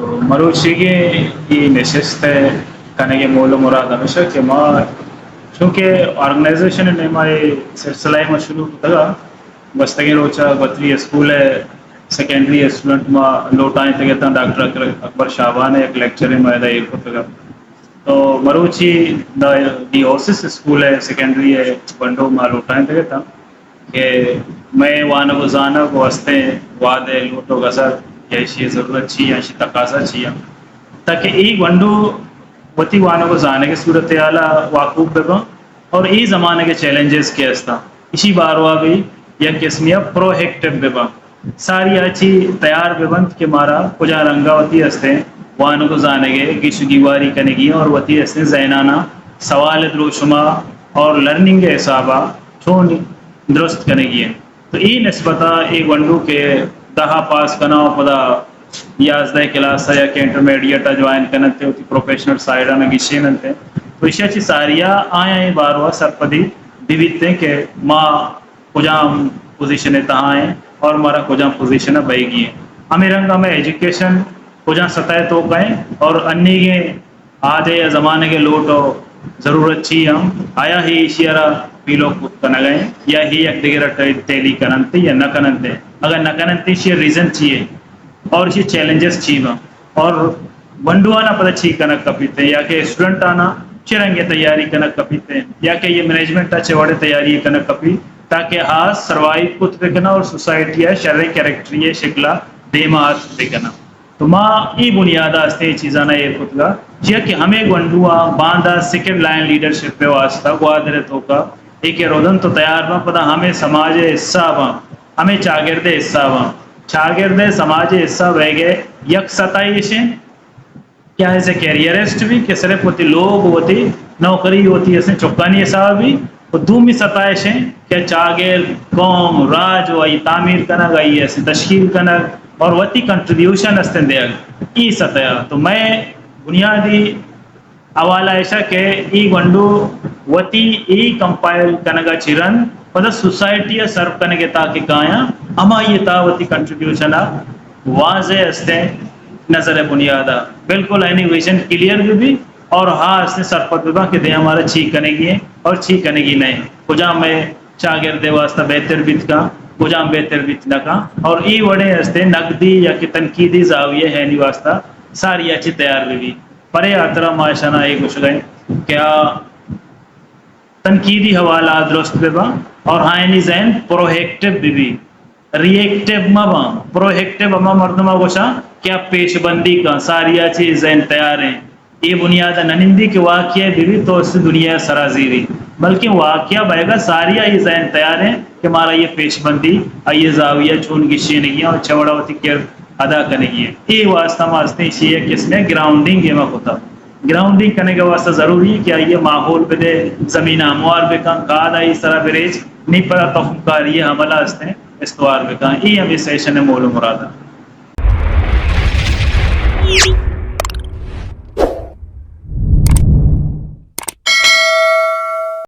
مروچیگی کی نشست کنگے مول مراد ہمیشہ کہ ماں چونکہ آرگنائزیشن نے ہمارے سلسلہ میں شروع تھا بستگی روچا بطری اسکول ہے سیکنڈری اسٹوڈنٹ میں لوٹائیں تھا ڈاکٹر اکبر شاہبان ہے ایک لیکچر میں ایک ہوتا تو مروچی دی اوسس اسکول ہے سیکنڈری ہے بنڈو میں لوٹائیں تھا کہ میں وہاں گزانا کو واسطے واد لوٹو کا سر یہی ضرورت چی یا تقاضا چی تاکہ ایک ونڈو وتی وہاں کو جانے کی صورت اعلیٰ واقوب بگا اور ای زمانے کے چیلنجز کے استا اسی بار ہوا بھی یا قسمیہ پرو ہیکٹر ببا ساری اچھی تیار ببند کہ مارا کجا رنگا ہوتی ہستے وہاں کو جانے گے گیش گیواری کرنے گی اور وتی ہستے زینانہ سوال دروشما اور لرننگ کے حسابہ چھوڑ درست کرنے گی تو ای نسبتہ ایک ونڈو کے دہا پاس کرنا پدا 11 کلاس یا کہ انٹرمیڈیٹ جوائن کرتے ہوتی پروفیشنل سائڈ میں گیشے نتے تو اشیاء ساریا آیا باروا سرپدی دیوتے کہ ماں کجام پوزیشن تہاں ہیں اور ہمارا کجام پوزیشن بہ گی ہے ہمیں رنگ ہمیں ایجوکیشن کجا سطح تو کہیں اور انی کے آدھے زمانے کے لوٹ ضرورت چی ہم آیا ہی اشیارہ پیلو خود کرنا گئے یا ہی ایک دیگر تیلی کرنتے یا نہ کرنتے اگر نہ کرنتے یہ ریزن چاہیے اور یہ چیلنجز چیوا اور ونڈو آنا پتہ چی کنک کپیتے یا کہ اسٹوڈنٹ آنا چرنگے تیاری کنک کپیتے یا کہ یہ مینجمنٹ چوڑے تیاری کنک کپی تاکہ ہاتھ سروائیو کت بکنا اور سوسائٹی ہے شرعی کریکٹری شکلا دیما ہاتھ بکنا تو ماں ای بنیاد آستے یہ چیزانا یہ خود گا کہ ہمیں ونڈو باندھا سیکنڈ لائن لیڈرشپ پہ واسطہ گوادرت ہوگا ایک رودن تو تیار با پتہ ہمیں سماج حصہ با ہمیں چاگرد حصہ با چاگرد سماج حصہ بہ گئے یک ستائشیں کیا ہے سے کیریئرسٹ بھی کہ صرف ہوتی لوگ ہوتی نوکری ہوتی ہے چوکانی حساب بھی اور دومی ستائشیں کہ چاگرد قوم راج و ای تعمیر کرنا گئی ہے تشکیل کرنا اور وتی کنٹریبیوشن استن دیا ای سطح تو میں بنیادی حوالہ ایسا کہ ای ونڈو وتی ای کمپائل کنگا چرن پتہ سوسائٹی سرو کرنے کے تاکہ کہاں اما یہ تاوتی کنٹریبیوشن واضح استے نظر بنیادہ بالکل اینی ویژن کلیئر بھی اور ہاں اس نے سرپت بھی کہ دے ہمارا چھی کرنے گی ہے اور چھی کرنے گی نہیں کجا میں چاگرد واسطہ بہتر بیت کا کجا بہتر بیت لگا اور ای وڑے استے نقدی یا کہ تنقیدی زاویے ہے نہیں واسطہ ساری اچھی تیار بھی پرے آترا معاشانہ ایک کچھ گئے کیا تنقیدی حوالہ درست ببا اور ہائنی ذہن پروہیکٹیو بھی ری ایکٹیو مبا پروہیکٹیو اما مردمہ گوشا کیا پیش بندی کا ساریا چیز ذہن تیار ہیں یہ بنیاد ننندی کے واقعہ بھی تو اس دنیا سرازیری بلکہ واقعہ بہے گا ساریا یہ ذہن تیار ہیں کہ ہمارا یہ پیش بندی یہ زاویہ چون گشی نہیں ہے اور چوڑا ہوتی کیا ادا کرنے کی ہے یہ واسطہ واسطے اسی ہے کہ اس میں گراؤنڈنگ یہ ہوتا گراؤنڈنگ کرنے کے واسطہ ضروری ہے کہ یہ ماحول پہ دے زمین ہموار پہ کہاں کھادا اس طرح بریج نہیں پڑا تخمکار یہ حملہ اس نے استوار پہ کہاں یہ ہمیں سیشن ہے مول مرادہ